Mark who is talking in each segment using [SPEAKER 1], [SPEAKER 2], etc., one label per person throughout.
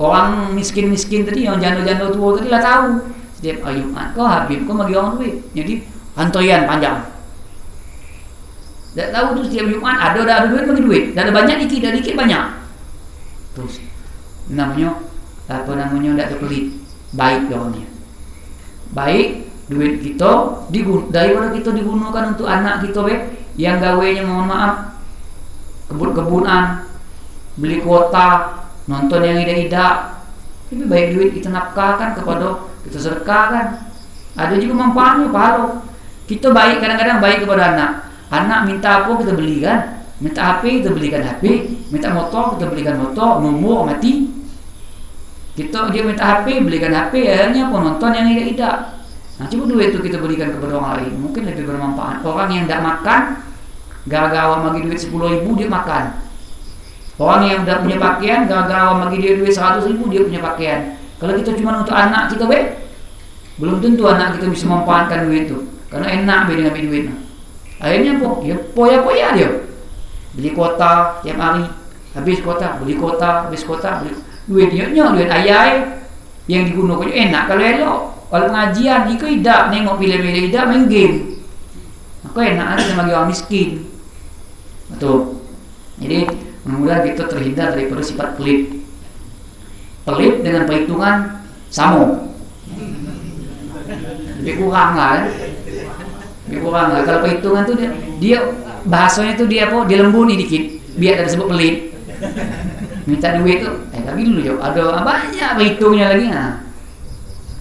[SPEAKER 1] Orang miskin-miskin tadi, yang janda-janda tua tadi lah tahu. Setiap hari Jumat kau Habib kau bagi orang duit. Jadi antrian panjang. Tak tahu tu setiap Jumat ada duit bagi duit. Dah ada banyak dikit banyak. Terus namanya tak ada pelit. Baik orangnya. Baik duit kita daripada kita digunakan untuk anak kita yang gawenya mohon maaf kebun-kebunan, beli kuota, nonton yang ida-ida. Lebih baik duit kita nafkahkan kepada kita sedekahkan. Ada juga manfaatnya pahala. Kita baik kadang-kadang baik kepada anak. Anak minta apa kita belikan, minta HP kita belikan HP, minta motor kita belikan motor, nombor mati. Dia minta HP belikan HP, akhirnya pun nonton yang ida-ida. Nah, coba duit itu kita berikan kepada orang lain, mungkin lebih bermanfaat. Orang yang tidak makan, gara-gara bagi duit 10.000 dia makan. Orang yang tidak punya pakaian, gara-gara bagi dia duit 100.000 dia punya pakaian. Kalau kita cuma untuk anak kita belum tentu anak kita bisa memanfaatkan duit itu, karena enak dengan duit. Akhirnya ya poya-poya dia. Beli kuota tiap hari, habis kuota, beli kuota, habis kuota, beli duit ayah yang digunakan enak kalau elok. Kalau pengajian jika tidak nengok pilih-pilih tidak main game. Maka enak aja bagi orang miskin. Betul. Jadi mudah-mudahan kita terhindar daripada sifat pelit. Pelit dengan perhitungan sama. Lebih kurang lah. Kalau perhitungan tu dia bahasanya tu dia lembuni dikit biar tak disebut pelit. Minta duit tu tapi dulu jauh ada banyak perhitungnya lagi.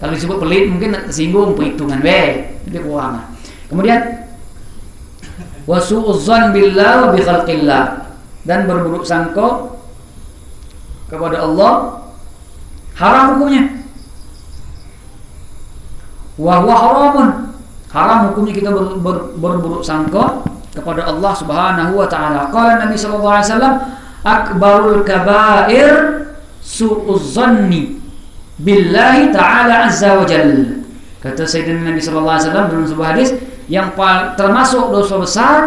[SPEAKER 1] Kalau disebut pelit mungkin tersinggung perhitungan lebih kurang. Kemudian wasu'uzzan billah wa bi khalqillah, dan berburuk sangka kepada Allah haram hukumnya. Wa huwa haramun, haram hukumnya kita berburuk sangka kepada Allah Subhanahu wa taala. Qala Nabi sallallahu alaihi wasallam, akbarul kabair su'uzzanni billahi ta'ala azza wa jalla. Kata Sayyidina Nabi sallallahu alaihi wasallam dalam sebuah hadis, yang termasuk dosa besar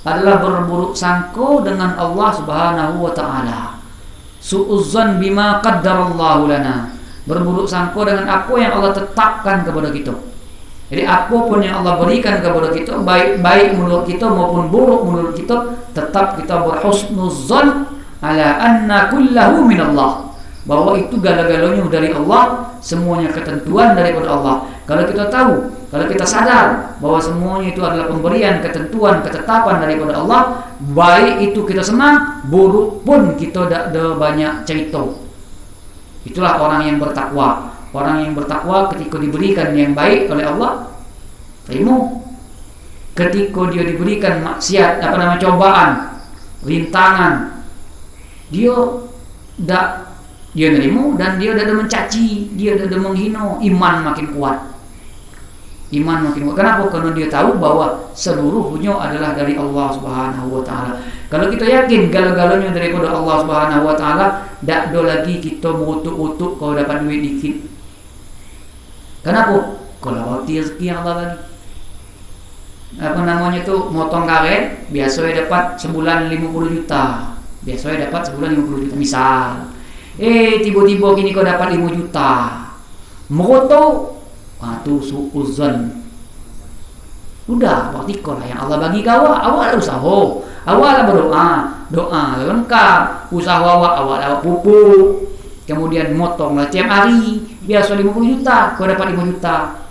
[SPEAKER 1] adalah berburuk sangka dengan Allah Subhanahu wa taala. Su'uzzan bima qaddarallahu lana, berburuk sangka dengan apa yang Allah tetapkan kepada kita. Jadi apapun yang Allah berikan kepada kita, baik menurut kita maupun buruk menurut kita, tetap kita berhusnuzzan ala anna kullahu minallah, bahwa itu gala-galanya dari Allah, semuanya ketentuan daripada Allah. Kalau kita tahu, kalau kita sadar bahwa semuanya itu adalah pemberian, ketentuan, ketetapan daripada Allah, baik itu kita senang, buruk pun kita ada banyak cerita. Itulah orang yang bertakwa. Orang yang bertakwa ketika diberikan yang baik oleh Allah, terima. Ketika dia diberikan maksiat, cobaan, rintangan, dia nerima, dan dia dah mencaci, dia dah menghina, iman makin kuat. Kenapa? Karena dia tahu bahwa seluruhnya adalah dari Allah Subhanahu wa taala. Kalau kita yakin galanya daripada Allah Subhanahu wa taala, tak ada lagi kita mengutuk-utuk kalau dapat duit dikit. Kenapa? Kalau roti rezeki yang Allah bagi. Motong karet, biasanya dapat sebulan 50 juta. Biasanya dapat sebulan 50 juta misal. Tiba-tiba kini kau dapat 5 juta. Meroto, tu su'uzan. Udah, berarti kau lah yang Allah bagi kau. Awak usaha, awak lah berdoa, doa lengkap. Usaha awak pupuk. Kemudian motonglah tiap hari, biasa 50 juta, kau dapat 5 juta.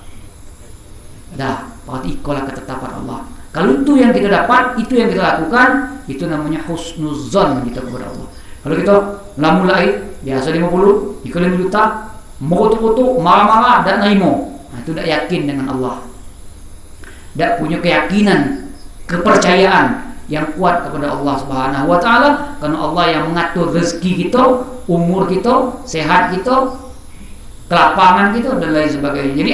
[SPEAKER 1] Dah, berarti kau lah ketetapan Allah. Kalau itu yang kita dapat, itu yang kita lakukan, itu namanya husnuzan kita kepada Allah. Kalau kita mulai biasa 50, ikut 5 juta, mengutuk-utuk, marah-marah, dan nerimo. Itu tak yakin dengan Allah. Tak punya keyakinan, kepercayaan yang kuat kepada Allah Subhanahu wa taala, karena Allah yang mengatur rezeki kita, umur kita, sehat kita, kelapangan kita, dan lain sebagainya. Jadi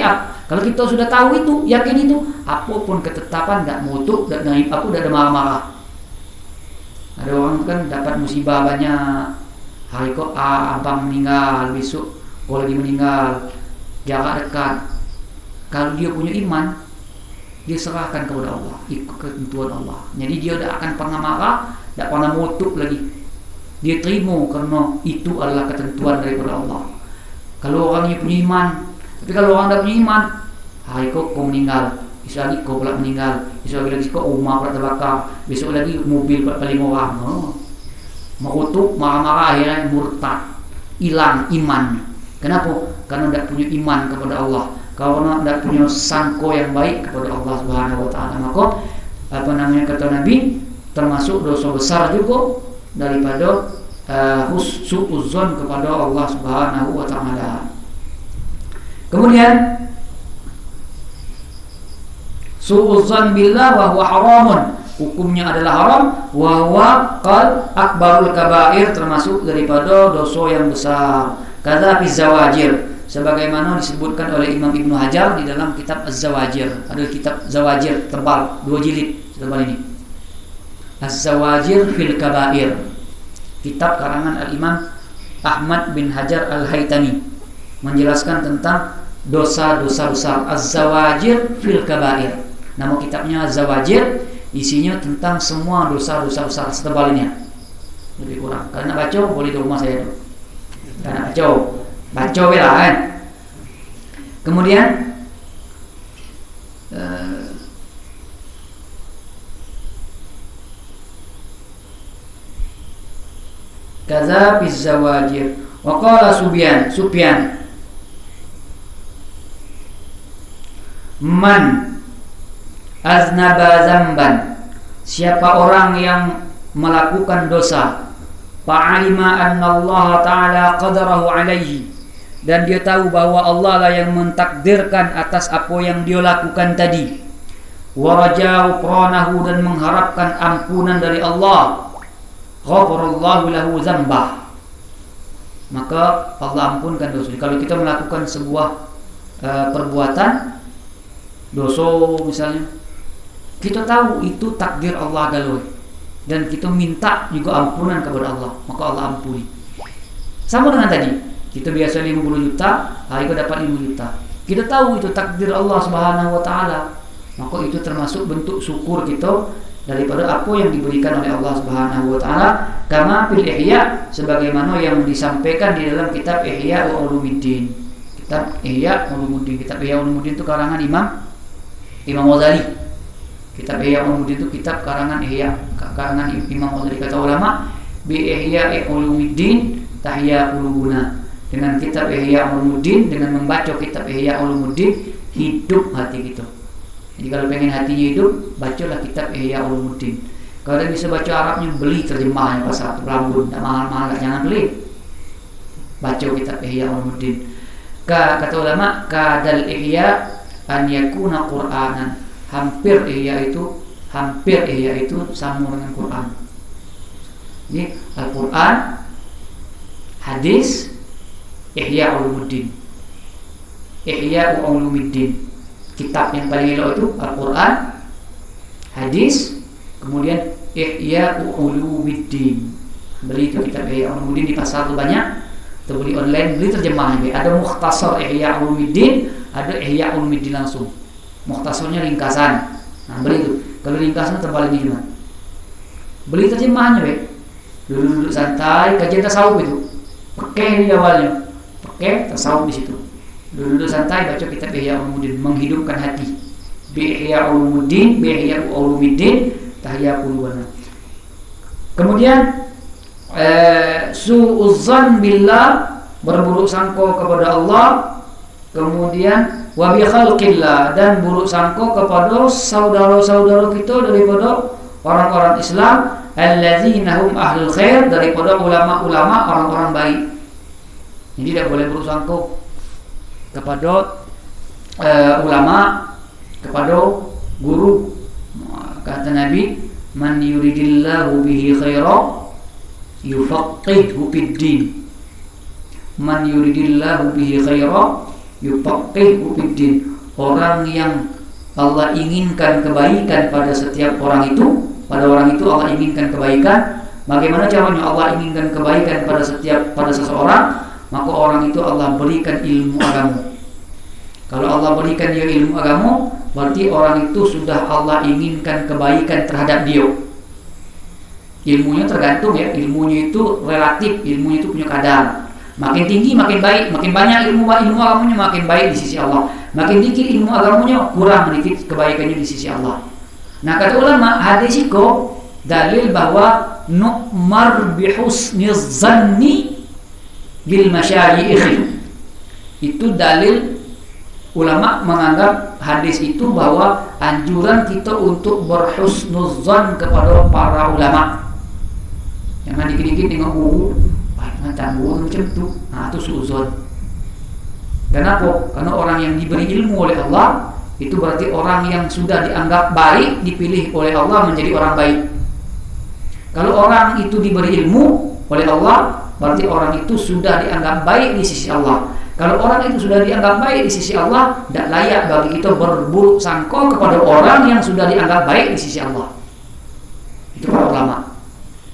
[SPEAKER 1] kalau kita sudah tahu itu, yakin itu, apapun ketetapan tak mengutuk, tak ada marah-marah. Ada orang kan dapat musibah banyak, hari kok abang meninggal, besok kau lagi meninggal, jarak dekat. Kalau dia punya iman, dia serahkan kepada Allah, ikut ketentuan Allah. Jadi dia tak akan pernah marah, tak pernah mengutuk lagi. dia terima karena itu adalah ketentuan daripada Allah. Kalau orang yang punya iman, tapi kalau orang tak punya iman, hari kau meninggal, esok lagi kau pula meninggal, esok lagi kau rumah pula terbakar, besok lagi mobil pula paling orang. Mengutuk, marah-marah, akhirnya murtad, hilang imannya. Kenapa? Karena tidak punya iman kepada Allah, karena tidak punya sangko yang baik kepada Allah Subhanahu Wa Taala. Maka kata Nabi, termasuk dosa besar juga daripada suudzon kepada Allah Subhanahu Wa Taala. Kemudian suudzon billah wa huwa haramun, hukumnya adalah haram, wa huwa qal akbarul kabair, termasuk daripada dosa yang besar. Kata fi zawajir, sebagaimana disebutkan oleh Imam Ibnu Hajar di dalam kitab Az-Zawajir. Ada kitab Zawajir tebal 2 jilid tebal ini. Az-Zawajir fil Kabair, kitab karangan Al-Imam Ahmad bin Hajar Al-Haytami, menjelaskan tentang dosa-dosa besar. Az-Zawajir fil Kabair, nama kitabnya Az-Zawajir, isinya tentang semua dosa-dosa besar setebal ini. Lebih kurang. Kalau nak baca boleh di rumah saya tu. Kalau nak baca bela kan. Kemudian kaza fi zawajir wa qala Sufyan man aznaba zamban, siapa orang yang melakukan dosa, fa'alima anna Allah ta'ala qadarahu alaihi, dan dia tahu bahwa Allah lah yang mentakdirkan atas apa yang dia lakukan tadi, wa raja'u qranahu, dan mengharapkan ampunan dari Allah, ghafarallahu lahu zambah, maka Allah ampunkan dosa. Kalau kita melakukan sebuah perbuatan dosa misalnya, kita tahu itu takdir Allah galoi, dan kita minta juga ampunan kepada Allah, maka Allah ampuni. Sama dengan tadi, kita biasa 50 juta, hari kita dapat 5 juta. Kita tahu itu takdir Allah Subhanahu Wa Taala, maka itu termasuk bentuk syukur kita daripada apa yang diberikan oleh Allah Subhanahu Wa Taala. Kama fil Ihya, sebagaimana yang disampaikan di dalam kitab Ihya Ulumuddin. Kitab Ihya Ulumuddin, kitab Ihya Ulumuddin itu karangan Imam Ghazali. Kitab Ihya Ulumuddin itu kitab karangan Imam Ghazali. Kata ulama, bi Ihya Ulumuddin tahya qulubuna. Dengan kitab Ihya Ulumuddin, dengan membaca kitab Ihya Ulumuddin, hidup hati kita. Jadi kalau pengen hatinya hidup, bacalah kitab Ihya Ulumuddin. Kalau tak bisa baca Arabnya, beli terjemahnya pasal Rambun, tak mahal-mahal, jangan beli. Baca kitab Ihya Ulumuddin. Kata ulama, kadal Ihya an yakuna Qur'anan. Hampir Ihya itu sama dengan Quran. Ini Al-Quran, hadis, Ihya Ulumuddin. Ihya Ulumuddin, kitab yang paling elok itu Al-Quran, hadis, kemudian Ihya Ulumuddin. Beli itu kitab Ihya Ulumuddin di pasar tu banyak, kita beli online, beli terjemahnya. Ada Mukhtasar Ihya Ulumuddin, ada Ihya Ulumuddin langsung. Mukhtasarnya ringkasan. Nah, beli itu. Kalau ringkasan tebal ini cuma. Beli terjemahnya, baik. Duduk santai, kajian tasawuf itu. Pakai di awalnya. Pakai tasawuf di situ. Duduk santai, baca kitab Ihya Ulumuddin, menghidupkan hati. Bi Ihya Ulumuddin tahya qulubana. Kemudian suudzan billah, berburuk sangka kepada Allah. Kemudian wa bi khalqillah, dan buruk sangka kepada saudara-saudara kita daripada orang-orang Islam, allazina hum ahlul khair, daripada ulama-ulama, orang-orang baik. Jadi tidak boleh buruk sangka kepada ulama, kepada guru. Kata Nabi, man yuridillahu bihi khaira yufaqqihhu fid din. Man yuridillahu bihi khaira yufaqqihhu fid din. Orang yang Allah inginkan kebaikan pada setiap orang itu, pada orang itu Allah inginkan kebaikan. Bagaimana caranya Allah inginkan kebaikan pada seseorang? Maka orang itu Allah berikan ilmu agama. Kalau Allah berikan dia ilmu agama, berarti orang itu sudah Allah inginkan kebaikan terhadap dia. Ilmunya tergantung ya, ilmunya itu relatif, ilmunya itu punya kadar. Makin tinggi makin baik, makin banyak ilmu agamanya makin baik di sisi Allah. Makin dikit ilmu agamanya kurang dikit kebaikannya di sisi Allah. Nah kata ulama hadis itu dalil bahwa nu'mar bihusniz zanni bil masyayikh. Itu dalil ulama menganggap hadis itu bahwa anjuran kita untuk berhusnuzan kepada para ulama. Jangan dikit-dikit tengok guru, mantan guru macam tu, itu suzon. Kenapa? Karena orang yang diberi ilmu oleh Allah itu berarti orang yang sudah dianggap baik, dipilih oleh Allah menjadi orang baik. Kalau orang itu diberi ilmu oleh Allah, berarti orang itu sudah dianggap baik di sisi Allah. Kalau orang itu sudah dianggap baik di sisi Allah, tidak layak bagi kita berburuk sangka kepada orang yang sudah dianggap baik di sisi Allah. Itu para ulama.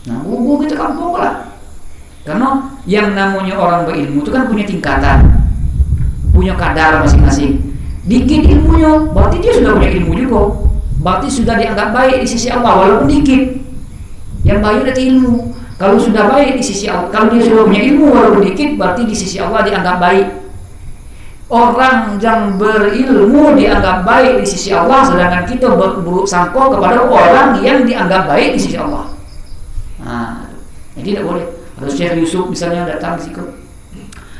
[SPEAKER 1] Nah, guru kita kampung lah. Karena yang namanya orang berilmu itu kan punya tingkatan, punya kadar masing-masing. Dikit ilmunya, berarti dia sudah punya ilmu juga. Berarti sudah dianggap baik di sisi Allah walaupun dikit. Yang baik dari ilmu. Kalau sudah baik di sisi Allah, kalau dia sudah punya ilmu walaupun dikit, berarti di sisi Allah dianggap baik. Orang yang berilmu dianggap baik di sisi Allah, sedangkan kita berburuk sangka kepada orang yang dianggap baik di sisi Allah. Nah, jadi tidak boleh. Kalau Syekh Yusuf misalnya datang di situ,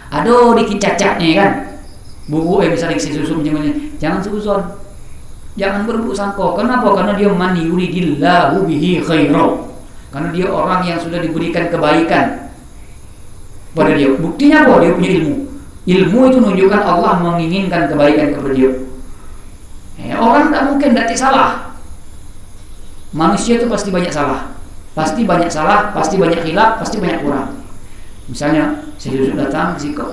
[SPEAKER 1] aduh dikit cacatnya kan, buku misalnya Syekh Yusuf jangan suzon, jangan berburuk sangka. Kenapa? Karena dia man yuridillahu bihi khairan. Karena dia orang yang sudah diberikan kebaikan pada dia. Buktinya apa? Dia punya ilmu. Ilmu itu menunjukkan Allah menginginkan kebaikan kepada dia. Orang tak mungkin tidak salah. Manusia itu pasti banyak salah. Pasti banyak salah, pasti banyak khilaf, pasti banyak kurang. Misalnya saya Yusuf datang ke situ,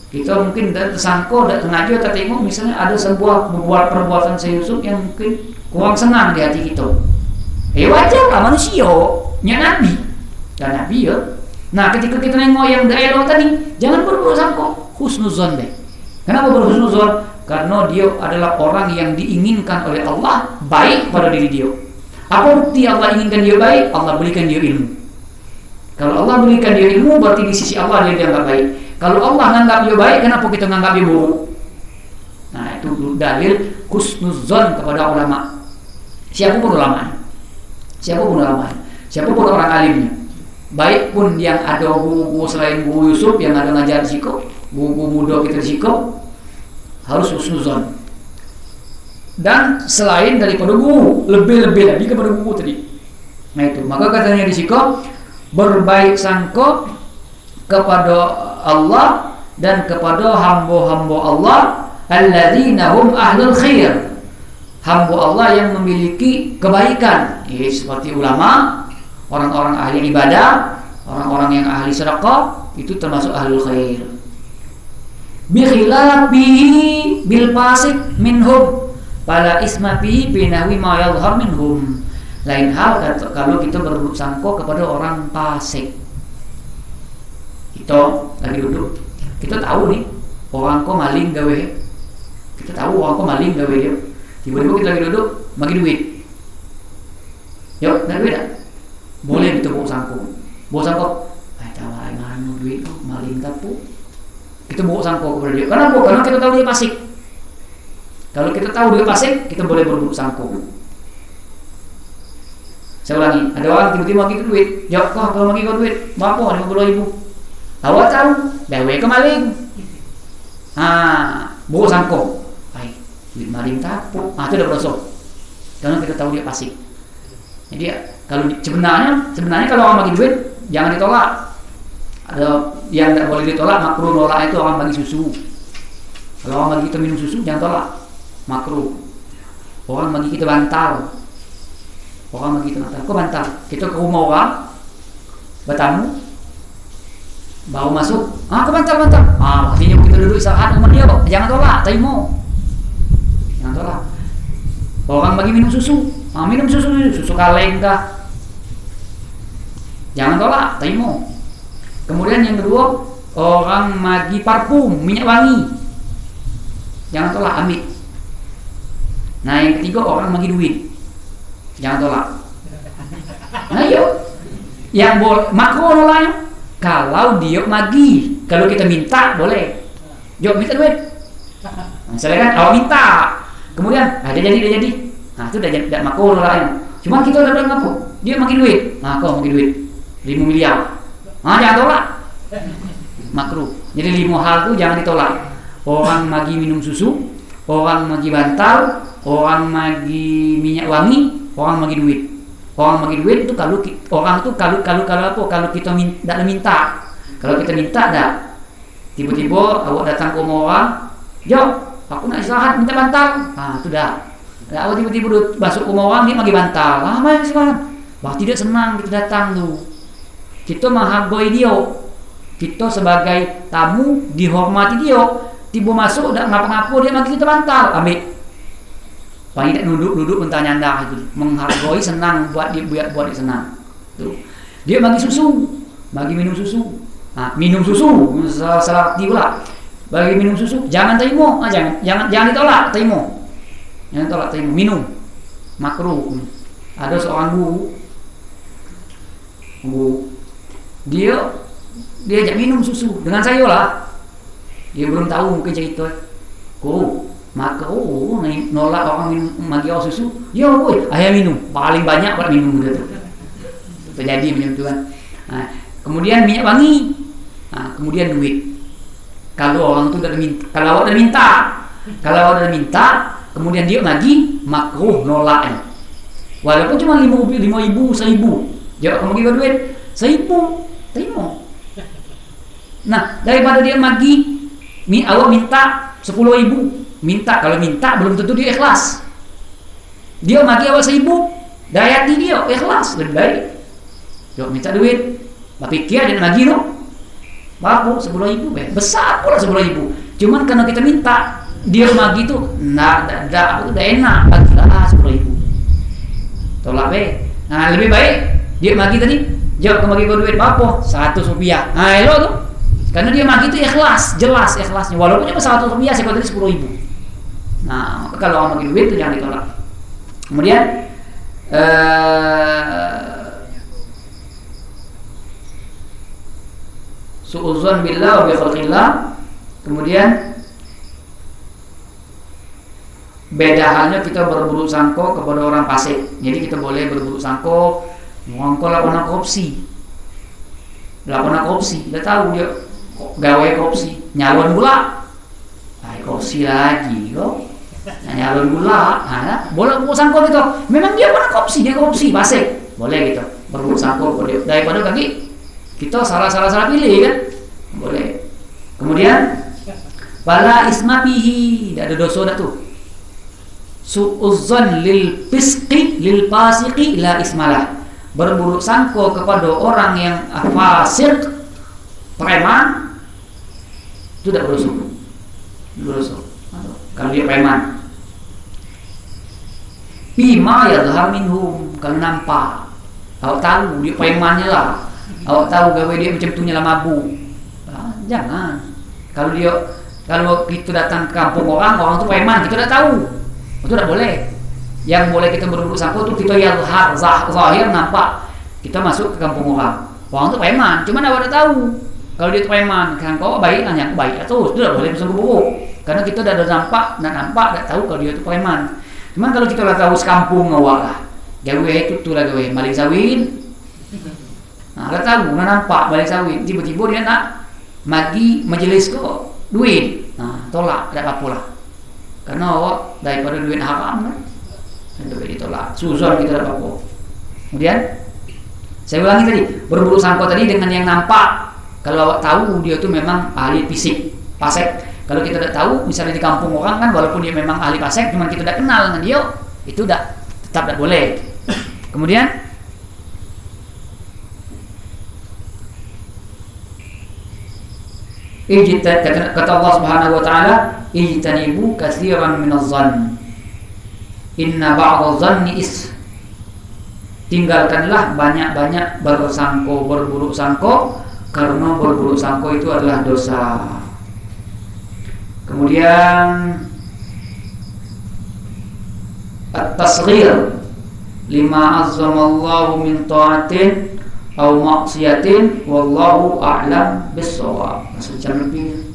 [SPEAKER 1] kita mungkin tidak tersangka, tidak sengaja kita tengok misalnya ada sebuah perbuatan saya Yusuf yang mungkin kurang senang di hati kita. Wajar lah manusia, nya Nabi dan Nabi ya. Nah ketika kita nengok yang daerah tadi, jangan berburuk sangka, husnuzon deh. Kenapa berhusnuzon? Karena dia adalah orang yang diinginkan oleh Allah baik pada diri dia. Apa bukti Allah inginkan dia baik? Allah berikan dia ilmu. Kalau Allah berikan dia ilmu, berarti di sisi Allah dia dianggap baik. Kalau Allah menganggap dia baik, kenapa kita menganggap dia buruk? Nah itu dalil husnuzon kepada ulama. Siapapun ulama, siapapun ulama, siapapun orang alimnya. Baik pun yang ada guru selain guru Yusuf yang ada ngajar di situ, guru muda kita di situ, harus husnuzon. Dan selain daripada guru, lebih-lebih lagi kepada guru tadi. Nah itu, maka katanya di situ berbaik sangka kepada Allah dan kepada hamba-hamba Allah alladzina hum ahlul khair. Hamba Allah yang memiliki kebaikan, seperti ulama, orang-orang ahli ibadah, orang-orang yang ahli sedekah, itu termasuk ahlul khair. Bi khilafihi bil fasik minhum fala isma fihi binahwi ma yadhhar minhum. Lain hal kalau kita berburuk sangka kepada orang fasik. Kita lagi duduk, kita tahu nih orang kok maling gawe. Kita tahu orang kok maling gawe dia. Tiba-tiba kita lagi duduk, bagi duit. Yuk, nak duit tak? Boleh kita buruk sangka. Buruk sangka, tawarai mana duit maling tapu. Kita buruk sangka kepada dia. Kenapa? Karena kita tahu dia fasik. Kalau kita tahu dia fasik, kita boleh berburuk sangka. Saya ulangi, ada orang tiba-tiba bagi duit. Jawab kau kalau bagi kau duit, berapa? 50.000. Awak tahu, gawe ke maling. Buruk sangka. Baik, duit maling tapu. Itu dah berdosa. Karena kita tahu dia fasik. Jadi kalau sebenarnya kalau orang bagi duit jangan ditolak. Ada yang tidak boleh ditolak, makruh nolak itu orang bagi susu. Kalau orang bagi kita minum susu jangan tolak, makruh. Orang bagi kita bantal, orang bagi kita bantal. Kok bantal? Kita ke rumah orang bertamu, baru masuk, ke bantal. Artinya kita duduk istirahat rumah dia, jangan tolak, terima. Jangan tolak. Orang bagi minum susu, minum susu kaleng kah? Jangan tolak, terima. Kemudian yang kedua, orang bagi parfum, minyak wangi, jangan tolak, ambil. Nah yang ketiga, orang bagi duit, jangan tolak. Nah yuk, Yang boleh makruh nolaknya kalau dia magi. Kalau kita minta boleh. Jok minta duit. Misalnya kan awak minta, kemudian dia jadi. Nah itu udah makruh nolaknya. Cuma kita udah bilang apa? Dia makin duit. Nah kau makin duit 5 miliar. Nah jangan tolak. Makruh. Jadi 5 hal itu jangan ditolak. Orang magi minum susu, orang magi bantal, orang magi minyak wangi, orang magi duit. Orang bagi duit itu kalau orang itu kalau apa? Kalau kita tidak minta. Kalau kita minta dah. Tiba-tiba awak datang ke rumah orang, "Jom, aku nak istirahat minta bantal." Ah, itu dah. Awak tiba-tiba masuk ke rumah orang dia bagi bantal. Ah, main sekarang. Wah, tidak senang kita datang tu. Kita menghargai dia. Kita sebagai tamu dihormati dia. Tiba masuk dak ngapa-ngapa dia bagi kita bantal. Ambil. Paling tidak duduk bertanya anda itu menghargai senang buat dia senang. Tuh. Dia bagi susu, bagi minum susu. Nah, minum susu salah pula. Bagi minum susu, jangan terima, jangan ditolak, terima. Jangan tolak, terima. Minum. Makruh. Ada seorang guru dia ajak minum susu dengan saya lah. Dia belum tahu mungkin cerita. Maka nolak orang minum magi susu. Ya boy, ayah minum paling banyak buat minum gitu. Terjadi macam tu kan. Nah, kemudian minyak wangi. Nah, kemudian duit. Kalau orang tu dah minta, kalau awak dah minta, kemudian dia magi, makruh nolak. Walaupun cuma 5.000, 1.000. Dia akan bagi duit 1.000, terima. Nah, daripada dia magi, awak minta 10.000. Kalau minta belum tentu dia ikhlas. Dia magi awak 1.000, daya hati dia ikhlas, lebih baik. Jom minta duit, tapi kia dia magi no. Berapa? 10.000, besar pula 10.000. Cuman karena kita minta, dia magi tu, dah enak, bagilah 10.000. Tolak Nah lebih baik dia magi tadi, jawab bagi duit berapa? 100 rupiah. Nah elok tu. Karena dia magi itu ikhlas, jelas ikhlasnya. Walaupun cuma 100 rupiah, saya tadi 10.000. Nah, kalau orang bagi duit itu jangan ditolak. Kemudian su'udzon billah wa bi khalqillah. Kemudian beda halnya kita berburuk sangka kepada orang fasik. Jadi kita boleh berburuk sangka ngongkol lakukan korupsi. Dah tahu dia gawe korupsi, nyalon pula. Korupsi lagi kok. Nyalon pula. Boleh berburuk sangka gitu. Memang dia pernah korupsi, dia korupsi, fasik. Boleh gitu. Berburuk sangka kepada dia. Daripada kaki kita salah pilih kan. Boleh. Kemudian wala isma bihi, tidak ada dosa dah tu. Su'uzzan lil fisqi lil fasiqi la ismalah. Berburuk sangka kepada orang yang fasik, preman, itu tidak berdosa. Kalau dia preman, bima yadhhar minhum, kalau nampak, awak tahu dia premannya lah, awak tahu gawe dia macam tu nyala mabuk, jangan. Kalau kita datang ke kampung orang tu preman, kita dah tahu, itu tak boleh. Yang boleh kita berburuk sangka tu kita yadhhar, zahir nampak, kita masuk ke kampung orang tu preman, cuma awak dah tahu. Kalau dia preman, kan kau baik, hanya aku baik, itu tidak boleh bersungguh buruk. Karena kita dah ada nampak, dah tahu kalau dia itu preman. Cuma kalau kita dah tahu sekampung awak lah, gawe itu tu lah gawe maling sawit. Dah tahu, dah nampak maling sawit. Tiba-tiba dia nak magi majelis kau duit, tolak, tidak apa-apa lah. Karena awak daripada duit haram kan, duit ditolak. Suzon kita tidak apa-apa. Kemudian saya ulangi tadi, berburuk sangka tadi dengan yang nampak. Kalau awak tahu dia tu memang ahli fisik, fasik. Kalau kita tidak tahu, misalnya di kampung orang kan, walaupun dia memang ahli fasik, cuma kita tidak kenal dengan dia, itu tetap tidak boleh. Kemudian kata Allah Subhanahu wa taala, ijtanibu katsiran minadh-dhann. Inna ba'dadh-dhanni tinggalkanlah banyak-banyak berburuk sangka, karena berburuk sangka itu adalah dosa. Kemudian at-tasghir lima azzamallahu min ta'atin au maksiatin wallahu a'lam bissawab. Sejam lebih.